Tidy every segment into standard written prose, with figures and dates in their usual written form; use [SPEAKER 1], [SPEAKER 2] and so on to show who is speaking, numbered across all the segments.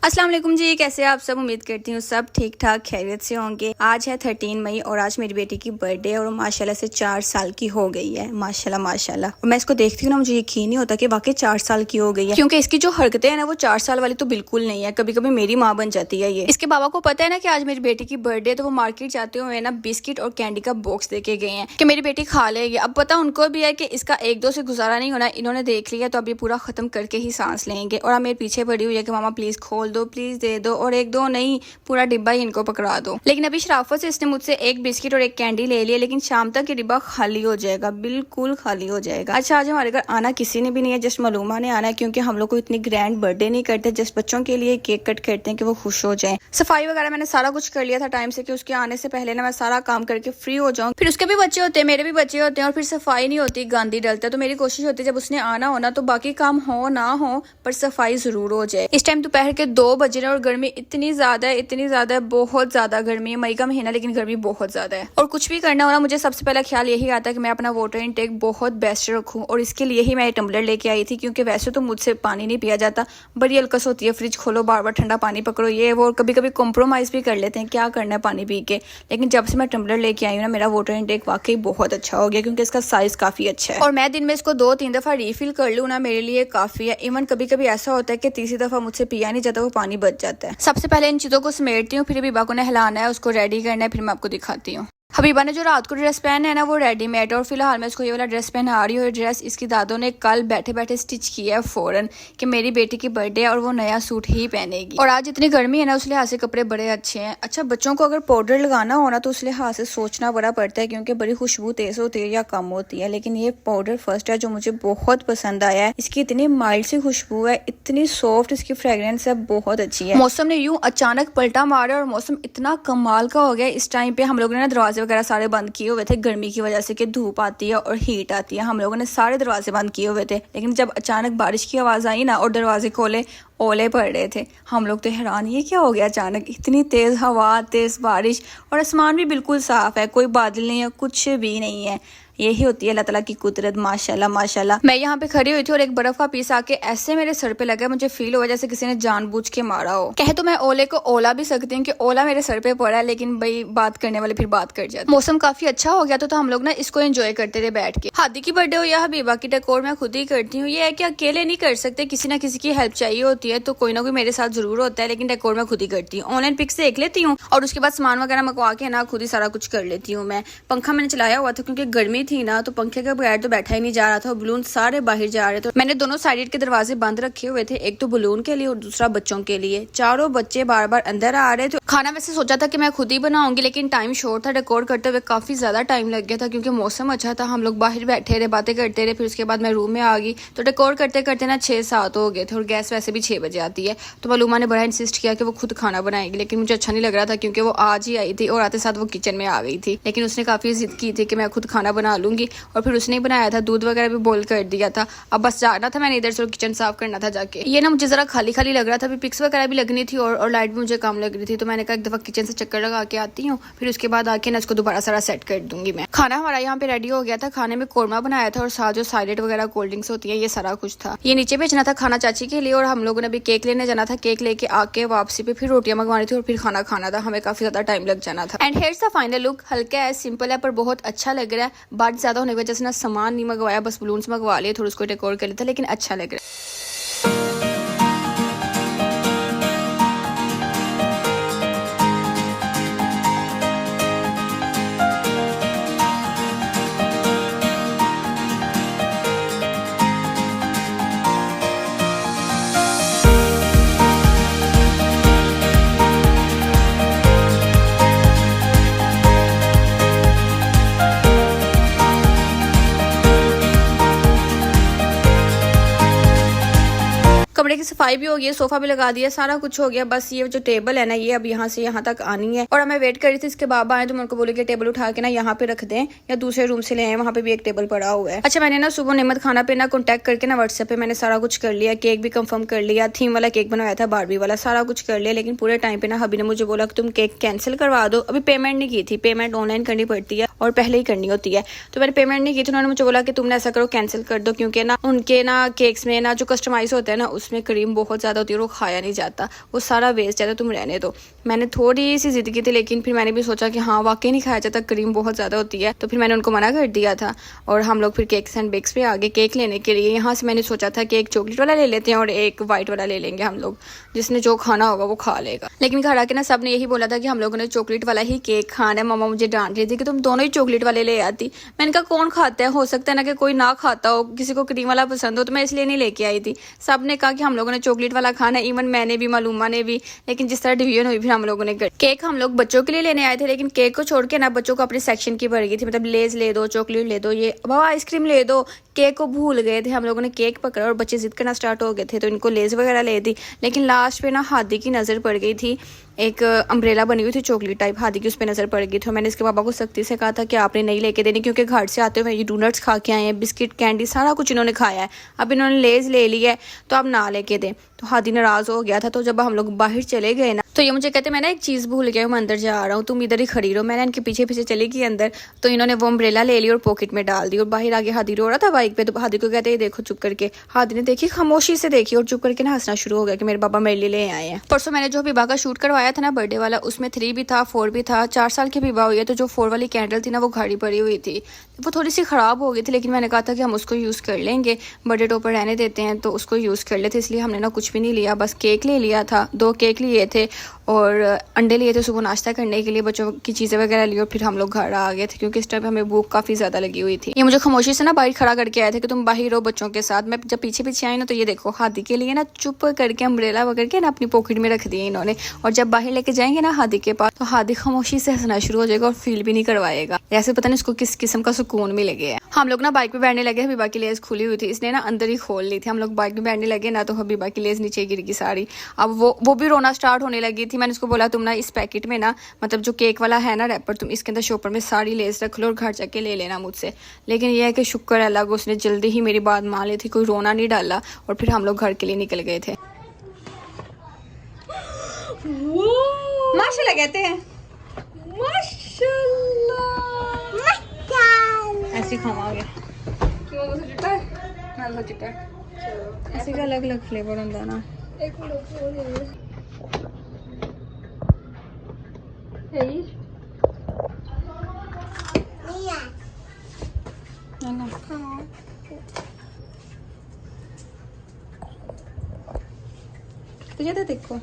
[SPEAKER 1] अस्सलाम वालेकुम जी, कैसे आप सब। उम्मीद करती हूँ सब ठीक ठाक खैरियत से होंगे। आज है 13 मई और आज मेरी बेटी की बर्थडे और माशाल्लाह से 4 साल की हो गई है। माशाल्लाह माशाल्लाह। और मैं इसको देखती हूँ ना, मुझे यकीन नहीं होता कि वाकई 4 साल की हो गई है, क्योंकि इसकी जो हरकतें हैं ना वो 4 साल वाली तो बिल्कुल नहीं है। कभी कभी मेरी माँ बन जाती है ये। इसके बाबा को पता है ना कि आज मेरी बेटी की बर्थडे, तो वो मार्केट जाते हुए ना बिस्किट और कैंडी का बॉक्स देके गए हैं कि मेरी बेटी खा लेगी। अब पता उनको भी है कि इसका एक दो से गुजारा नहीं होना। इन्होंने देख लिया तो अब ये पूरा खत्म करके ही सांस लेंगे। और अब मेरे पीछे पड़ी हुई है कि मामा प्लीज खोल दो, प्लीज दे दो, और एक दो नहीं पूरा डिब्बा ही इनको पकड़ा दो। लेकिन अभी शराफत से इसने मुझसे एक बिस्किट और एक कैंडी ले लिया, लेकिन शाम तक ये डिब्बा खाली हो जाएगा, बिल्कुल खाली हो जाएगा। अच्छा, आज हमारे घर आना किसी ने भी नहीं है, जस्ट मलूमा ने आना है, क्योंकि हम लोग को इतनी ग्रैंड बर्थडे नहीं करते, जस्ट बच्चों के लिए केक कट करते हैं कि वो खुश हो जाएं। सफाई वगैरह मैंने सारा कुछ कर लिया था टाइम से, कि उसके आने से पहले ना मैं सारा काम करके फ्री हो जाऊं। फिर उसके भी बच्चे होते हैं, मेरे भी बच्चे होते हैं, और फिर सफाई नहीं होती, गंदी डलता है। तो मेरी कोशिश होती है जब उसने आना हो ना तो बाकी काम हो ना हो पर सफाई जरूर हो जाए। इस टाइम दोपहर के 2 बज रहे हैं और गर्मी इतनी ज्यादा है, बहुत ज्यादा गर्मी है। मई का महीना लेकिन गर्मी बहुत ज्यादा है। और कुछ भी करना हो ना, मुझे सबसे पहला ख्याल यही आता है कि मैं अपना वाटर इनटेक बहुत बेस्ट रखूं, और इसके लिए ही मैं टम्बलर लेके आई थी, क्योंकि वैसे तो मुझसे पानी नहीं पिया जाता, बड़ी अलकस होती है, फ्रिज खोलो बार बार ठंडा पानी पकड़ो, ये वो, कभी कभी कॉम्प्रोमाइज भी कर लेते हैं, क्या करना है पानी पी के। लेकिन जब से मैं टम्बलर लेके आई हूँ ना, मेरा वाटर इनटेक वाकई बहुत अच्छा हो गया, क्योंकि इसका साइज काफी अच्छा है। और मैं दिन में इसको 2-3 दफा रिफिल कर लूँ ना, मेरे लिए काफी है। इवन कभी कभी ऐसा होता है कि तीसरी दफा मुझसे पिया नहीं जाता, वो पानी बच जाता है। सबसे पहले इन चीजों को समेटती हूँ, फिर अभी को नहलाना है, उसको रेडी करना है, फिर मैं आपको दिखाती हूँ। हबीबा ने जो रात को ड्रेस पहना है ना वो रेडीमेड, और फिलहाल मैं इसको ये वाला ड्रेस पहना रही हूँ। ये ड्रेस इसकी दादों ने कल बैठे बैठे स्टिच किया है फौरन, कि मेरी बेटी की बर्थडे है और वो नया सूट ही पहनेगी। और आज इतनी गर्मी है ना, उस लिहाज से कपड़े बड़े अच्छे हैं। अच्छा, बच्चों को अगर पाउडर लगाना हो ना तो उस लिहाज से सोचना बड़ा पड़ता है, क्योंकि बड़ी खुशबू तेज होती है या कम होती है। लेकिन ये पाउडर फर्स्ट है जो मुझे बहुत पसंद आया है। इसकी इतनी माइल्ड सी खुशबू है, इतनी सॉफ्ट इसकी फ्रेग्रेंस है, बहुत अच्छी है। मौसम ने यूं अचानक पलटा मारा और मौसम इतना कमाल का हो गया। इस टाइम पे हम लोगों ने दरवाजे वगैरह सारे बंद किए हुए थे, गर्मी की वजह से कि धूप आती है और हीट आती है। हम लोगों ने सारे दरवाजे बंद किए हुए थे, लेकिन जब अचानक बारिश की आवाज आई ना और दरवाजे खोले, ओले पड़ रहे थे। हम लोग तो हैरान, ये क्या हो गया अचानक, इतनी तेज हवा, तेज बारिश, और आसमान भी बिल्कुल साफ है, कोई बादल नहीं है, कुछ भी नहीं है। यही होती है अल्लाह ताला की कुदरत, माशाल्लाह माशाल्लाह। मैं यहाँ पे खड़ी हुई थी और एक बर्फ का पीस आके ऐसे मेरे सर पे लगा, मुझे फील हुआ जैसे किसी ने जानबूझ के मारा हो। कहे तो मैं ओले को ओला भी सकती हूँ कि ओला मेरे सर पे पड़ा है, लेकिन भाई बात करने वाले फिर बात कर जाते। मौसम काफी अच्छा हो गया तो हम लोग ना इसको एंजॉय करते थे बैठ के। हादी की बर्थडे हो या हबीबा की, डेकोर मैं खुद ही करती हूँ। ये है कि अकेले नहीं कर सकते, किसी ना किसी की हेल्प चाहिए होती है, तो कोई ना कोई मेरे साथ जरूर होता है, लेकिन डेकोर मैं खुद ही करती हूँ। ऑनलाइन पिक्स देख लेती हूँ और उसके बाद सामान वगैरह मंगवा के ना खुद ही सारा कुछ कर लेती हूँ। मैं पंखा मैंने चलाया हुआ था, क्योंकि गर्मी थी ना, तो पंखे के बगैर तो बैठा ही नहीं जा रहा था। बलून सारे बाहर जा रहे थे। मैंने दोनों साइड के दरवाजे बंद रखे हुए थे, एक तो बलून के लिए और दूसरा बच्चों के लिए। चारों बच्चे बार बार अंदर आ रहे थे। खाना वैसे सोचा था कि मैं खुद ही बनाऊंगी, लेकिन टाइम शॉर्ट था, डेकोर करते हुए काफी ज्यादा टाइम लग गया था, क्योंकि मौसम अच्छा था। हम लोग बाहर बैठे रहे, बातें करते रहे, फिर उसके बाद मैं रूम में आ गई, तो डेकोर करते करते ना 6-7 हो गए थे। और गैस वैसे भी 6 बजे आती है, तो मलूमा ने बड़ा इंसिस्ट किया कि वो खुद खाना बनाएगी, लेकिन मुझे अच्छा नहीं लग रहा था, क्योंकि वो आज ही आई थी और आते साथ वो किचन में आ गई थी। लेकिन उसने काफी जिद की थी कि मैं खुद खाना बना लूंगी, और फिर उसने बनाया था, दूध वगैरह भी बॉईल कर दिया था। अब बस जाना था मैंने इधर से किचन साफ करना था जाके। ये ना मुझे जरा खाली खाली लग रहा था, अभी पिक्स वगैरह भी लगनी थी और लाइट भी मुझे कम लग रही थी, तो मैंने कहा एक दफा किचन से चक्कर लगा के आती हूँ, फिर उसके बाद आके ना इसको दोबारा सारा सेट कर दूंगी मैं। खाना हमारा यहाँ पे रेडी हो गया था। खाने में कोरमा बनाया था और साथ जो साइलेड वगैरह कोल्ड ड्रिंक्स होती है, ये सारा कुछ था। ये नीचे भेजना था खाना चाची के लिए, और हम लोगों ने भी केक लेने जाना था। केक लेके आके वापसी पे फिर रोटियां मंगवानी थी और फिर खाना खाना था। हमें काफी ज्यादा टाइम लग जाना था। And hairs the final look. हल्का है, सिंपल है, पर बहुत अच्छा लग रहा है। बात ज्यादा होने की वजह से ना सामान नहीं मंगवाया, बस बलून्स मंगवा लिए, थोड़ा उसको डेकोर कर लिया था, लेकिन अच्छा लग रहा है। कमरे की सफाई भी हो गई है, सोफा भी लगा दिया, सारा कुछ हो गया। बस ये जो टेबल है ना, ये अब यहाँ से यहाँ तक आनी है। और मैं वेट कर रही थी इसके बाबा आए, तो मैं उनको बोली कि टेबल उठा के ना यहाँ पे रख दें या दूसरे रूम से ले आए, वहाँ पे भी एक टेबल पड़ा हुआ है। अच्छा, मैंने ना सुबह निमत खाना पे ना कॉन्टेक्ट करके ना व्हाट्सएप पे मैंने सारा कुछ कर लिया। केक भी कंफर्म कर लिया, थीम वाला केक बनवाया था, बारबी वाला, सारा कुछ कर लिया। लेकिन पूरे टाइम पे ना हबी ने मुझे बोला कि तुम केक कैंसिल करवा दो। अभी पेमेंट नहीं की थी, पेमेंट ऑनलाइन करनी पड़ती है, और पहले ही करनी होती है। तो मैंने पेमेंट नहीं की थी, उन्होंने मुझे बोला कि तुमने ऐसा करो कैंसिल कर दो, क्योंकि ना उनके ना केक्स में ना जो कस्टमाइज होता है ना उसमें क्रीम बहुत ज़्यादा होती है और वो खाया नहीं जाता, वो सारा वेस्ट जाता, तुम रहने दो। मैंने थोड़ी सी जिद की थी, लेकिन फिर मैंने भी सोचा कि हाँ वाकई नहीं खाया जाता, क्रीम बहुत ज़्यादा होती है, तो फिर मैंने उनको मना कर दिया था। और हम लोग फिर केक्स एंड बेक्स पे आ गए केक लेने के लिए। यहाँ से मैंने सोचा था कि एक चॉकलेट वाला ले लेते हैं और एक वाइट वाला ले लेंगे हम लोग, जिसने जो खाना होगा वो खा लेगा। लेकिन घर आके ना सब ने यही बोला था कि हम लोगों ने चॉकलेट वाला ही केक खाना है। मम्मा मुझे डांट रही थी कि तुम दोनों ही चॉकलेट वाले ले आती। मैंने कहा कौन खाता है, हो सकता है ना कि कोई ना खाता हो, किसी को क्रीम वाला पसंद हो, तो मैं इसलिए नहीं लेके आई थी। सब ने कहा कि हम लोगों ने चॉकलेट वाला खाना है, इवन मैंने भी, मालूमा ने भी। लेकिन जिस तरह डिवीजन हुई फिर हम लोगों ने केक हम लोग बच्चों के लिए लेने आए थे, लेकिन केक को छोड़ के ना बच्चों को अपने सेक्शन की पड़ गई थी। मतलब लेज ले दो, चॉकलेट ले दो, ये बाबा आइसक्रीम ले दो, केक को भूल गए थे। हम लोगों ने केक पकड़ा और बच्चे जिद करना स्टार्ट हो गए थे, तो इनको लेज वगैरह ले दी। लेकिन लास्ट पे ना हादी की नज़र पड़ गई थी, एक अम्ब्रेला बनी हुई थी चॉकलेट टाइप, हादी की उस पर नज़र पड़ गई थी। मैंने इसके पापा को सख्ती से कहा था कि आपने नहीं लेके देनी, क्योंकि घर से आते हुए ये डोनट्स खा के आए हैं, बिस्किट कैंडी सारा कुछ इन्होंने खाया है, अब इन्होंने लेज ले लिया है तो आप ना लेके दें। तो हादी नाराज़ हो गया था। तो जब हम लोग बाहर चले गए ना, तो ये मुझे कहते मैं ना एक चीज़ भूल गया हूँ, मैं अंदर जा रहा हूँ, तुम इधर ही खड़ी रहो। मैंने इनके पीछे पीछे चली गई अंदर, तो इन्होंने वो अम्ब्रेला ले ली और पॉकेट में डाल दी और बाहर आगे हादी रो रहा था बाइक पे। तो हादी को कहते ये देखो चुप करके, हादी ने देखी खामोशी से देखी और चुप करके ना हंसना शुरू हो गया कि मेरे पापा मेरे लिए ले आए हैं। परसों मैंने जो विवाह का शूट करवाया था ना बर्थडे वाला, उसमें 3 भी था 4 भी था। 4 साल की विवाह हुई है, तो जो 4 वाली कैंडल थी ना वो घड़ी पड़ी हुई थी, वो थोड़ी सी ख़राब हो गई थी, लेकिन मैंने कहा था कि हम उसको यूज़ कर लेंगे, बर्थडे टॉपर रहने देते हैं, तो उसको यूज़ कर लेते। इसलिए हमने ना कुछ भी नहीं लिया, बस केक ले लिया था, 2 केक लिए थे और अंडे लिए थे सुबह नाश्ता करने के लिए, बच्चों की चीज़ें वगैरह ली, और फिर हम लोग घर आ गए थे क्योंकि इस टाइम हमें भूख काफ़ी ज़्यादा लगी हुई थी। ये मुझे खामोशी से ना बाहर खड़ा करके आए थे कि तुम बाहर हो बच्चों के साथ। मैं जब पीछे पीछे आई ना, तो ये देखो हादी के लिए ना चुप करके अम्ब्रेला वगैरह के ना अपनी पॉकेट में रख दिए इन्होंने, और जब बाहर लेके जाएंगे ना हादी के पास, तो हादी खामोशी से हंसना शुरू हो जाएगा और फील भी नहीं करवाएगा, जैसे पता नहीं उसको किस किस्म का सुकून मिल गया है। हम लोग ना बाइक पे बैठने लगे, हबीबा की लेज खुली हुई थी, इसने ना अंदर ही खोल ली थी। हम लोग बाइक पे बैठने लगे ना, तो हबीबा की लेज नीचे गिर गई सारी। अब वो भी रोना स्टार्ट होने लगी थी। मैंने उसको बोला तुम ना इस पैकेट में ना, मतलब जो केक वाला है ना रैपर, तुम इसके अंदर शॉपर में सारी लेस रख लो और घर जाके ले लेना मुझसे। लेकिन यह है कि शुक्र है अल्लाह को, उसने जल्दी ही मेरी बात मान ली थी, कोई रोना नहीं डाला, और फिर हम लोग घर के लिए निकल गए थे। माशाल्लाह कहते हैं, माशाल्लाह ऐसे खावांगे क्यों चिट्टा है ना, चिट्टा ऐसे का अलग अलग फ्लेवर होता ना। एक तुझे तो देखो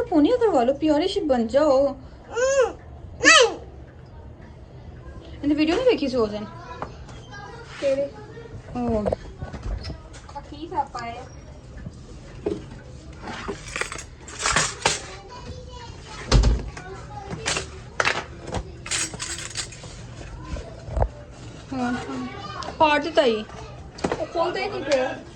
[SPEAKER 1] पोनिया करवा लो, प्योरिश बन जाओ। मैंने वीडियो नहीं देखी सोजन तेरे ओ खीस आ पाए। पार्ट देता ही खोलते ही नहीं पे।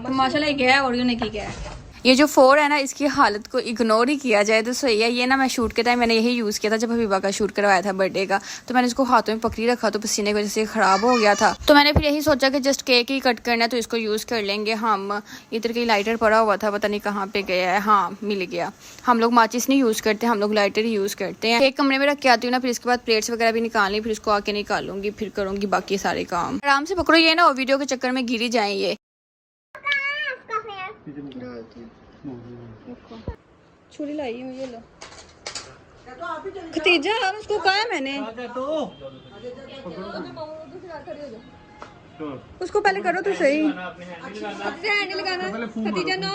[SPEAKER 1] माशाल्लाह क्या है और ने की क्या है। ये जो 4 है ना, इसकी हालत को इग्नोर ही किया जाए तो सही है। ये ना मैं शूट के टाइम मैंने यही यूज़ किया था जब हबीबा का शूट करवाया था बर्थडे का, तो मैंने इसको हाथों में पकड़ी रखा, तो पसीने की वजह से ख़राब हो गया था। तो मैंने फिर यही सोचा कि जस्ट केक ही कट करना है तो इसको यूज़ कर लेंगे हम। इधर कहीं लाइटर पड़ा हुआ था, पता नहीं कहाँ पे गया है, हाँ मिल गया। हम लोग माचिस नहीं यूज़ करते, हम लोग लाइटर ही यूज़ करते हैं। एक कमरे में रख के आती हूँ ना, फिर इसके बाद प्लेट्स वगैरह भी निकालनी, फिर इसको आके निकालूंगी, फिर करूँगी बाकी सारे काम। आराम से पकड़ो, ये ना वीडियो के चक्कर में गिरी जाए। ये छुरी लाई हूँ, ये लो खतीजा, उसको कहा है मैंने, उसको पहले करो तो सही। हैंड लगाना खतीजा, नो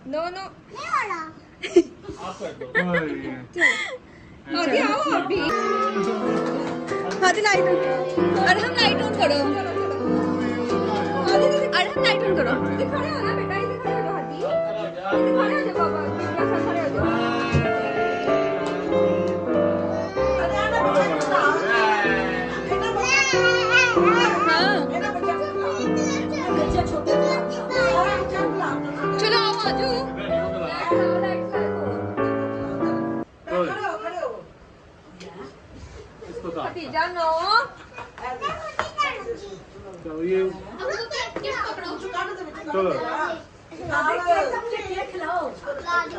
[SPEAKER 1] नो नो आगे आओ अभी। लाइट ऑन, अरे हम लाइट ऑन करो, अरे हम लाइट ऑन करो। खड़े हो ना बेटा, इधर खड़े हो हाथी, इधर खड़े हो जाओ बाबा, इधर खड़े हो जाओ। चलो आओ आजू, भतीजा नो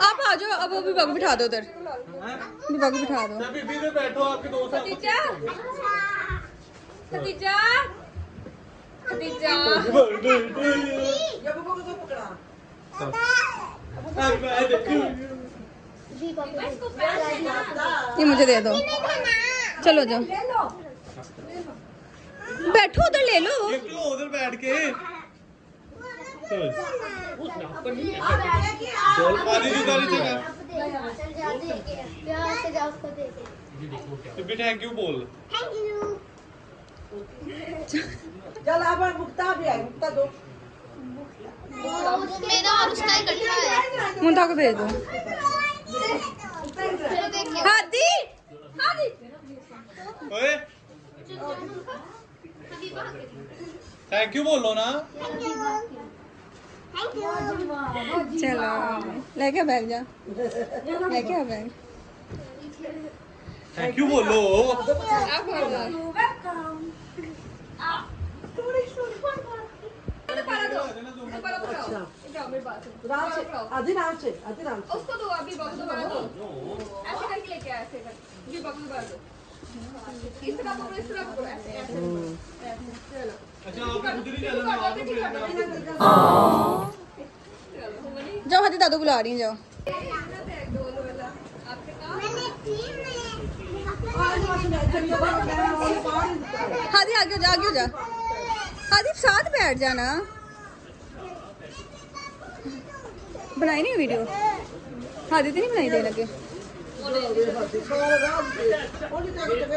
[SPEAKER 1] आप आ जाओ, अब अभी बाबू बिठा दो उधर, बाबू बिठा दो।
[SPEAKER 2] बीबी में बैठो, आपके दोस्त
[SPEAKER 1] खदीजा, खदीजा, खदीजा। ये मुझे दे दो, चलो जाओ, बैठो उधर, ले लो
[SPEAKER 2] उधर बैठ के। थैंक यू बोल।
[SPEAKER 3] चल अब मुक्ता भी आई, मुक्ता दो।
[SPEAKER 4] मेरा और उसका इकट्ठा है।
[SPEAKER 1] मुंता को भेज दो। हादी, हादी।
[SPEAKER 2] ओए थैंक यू बोलो ना।
[SPEAKER 1] चलो लेके बैठ जा, लेके आ बैग।
[SPEAKER 2] थैंक यू बोलो।
[SPEAKER 1] आप बोलो।
[SPEAKER 3] आधी नाम से
[SPEAKER 1] उसको दो, अभी बाबू दोबारा दो, ऐसे करके लेके आ, ऐसे कर, ये बाबू दोबारा दो, इस तरह पकड़ो, इस तरह पकड़ो, ऐसे ऐसे चलो।
[SPEAKER 2] अच्छा आप उधर ही जाना, मैं आप को
[SPEAKER 1] जाओ, हादी दादू बुला रही हैं, जाओ। हादी आगे हो जा, आगे हो जा, हादी साथ बैठ जाना। बनाई नहीं वीडियो, हादी तो नहीं बनाई दे लगे।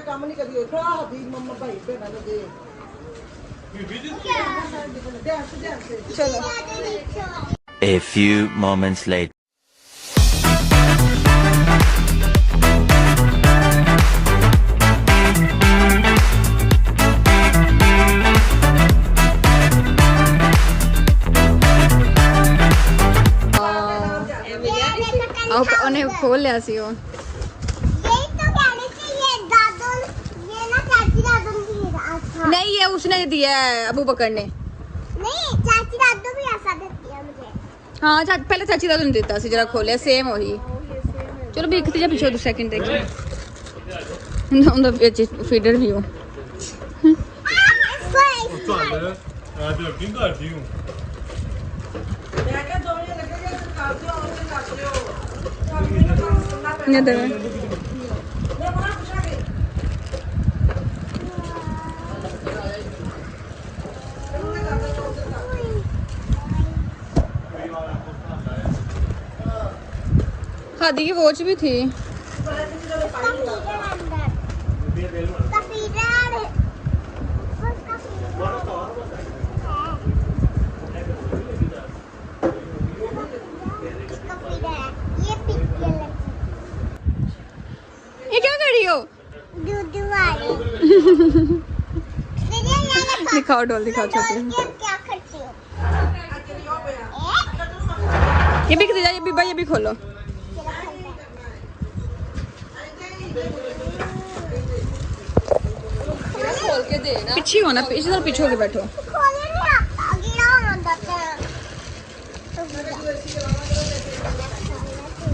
[SPEAKER 3] काम नहीं करियो, हाथी मम्मा भाई भेड़ा ने दे
[SPEAKER 1] चलो।
[SPEAKER 5] A few moments later.
[SPEAKER 1] ਉਹਨੇ ਖੋਲ ਲਿਆ ਸੀ ਉਹ। नहीं ये उसने दिया है, अबू बकर ने।
[SPEAKER 4] नहीं, चाची दादू भी ऐसा देती है मुझे।
[SPEAKER 1] हाँ पहले चाची दादू ने दिता सी, जरा खोलिया सेम हो ही। चलो देखते जा पीछे 2 सेकंड देखिए, ਉਹਦਾ ਵਿੱਚ ਫੀਡਰ ਵੀ ਹੋ।
[SPEAKER 2] आज लगी करती हूँ।
[SPEAKER 3] मैं क्या दो ये लगेगा तो कर दो और कर दो।
[SPEAKER 1] ये दे
[SPEAKER 3] मैं बड़ा पूछा के
[SPEAKER 1] हादी की वॉच भी थी। ये क्या कर रही हो? दिखाओ डॉल, दिखाओ छोटी।
[SPEAKER 4] क्या करती हो?
[SPEAKER 1] ये भी जा, ये भी भाई, ये भी खोलो। खोल के देना, पीछे हो ना, पीछे तरफ पीछे होके बैठो।
[SPEAKER 4] खोलने नहीं आता, गिरा होता है।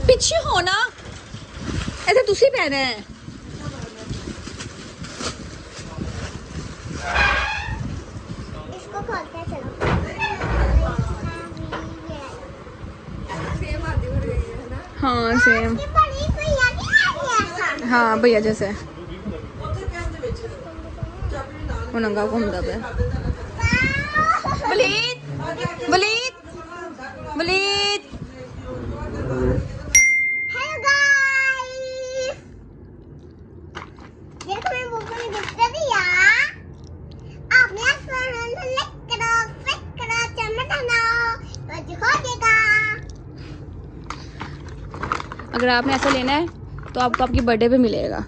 [SPEAKER 1] पीछे हो ना, ऐसे तुसी पहने हैं।
[SPEAKER 4] इसको खोलते हैं, चलो।
[SPEAKER 1] हाँ सेम,
[SPEAKER 4] ये बड़ी भैया नहीं आ रही ऐसा।
[SPEAKER 1] हाँ भैया जैसे वो नंगा घूमता पे। बलीद, बलीद, बलीद।
[SPEAKER 4] हेलो गाइस, देखो मैं बुक में दिखता दिया। आपने लाइक करो, क्लिक करो, चमकाना, तो दिखा देगा।
[SPEAKER 1] अगर आपने ऐसा लेना है तो आपको आपकी बर्थडे पे मिलेगा।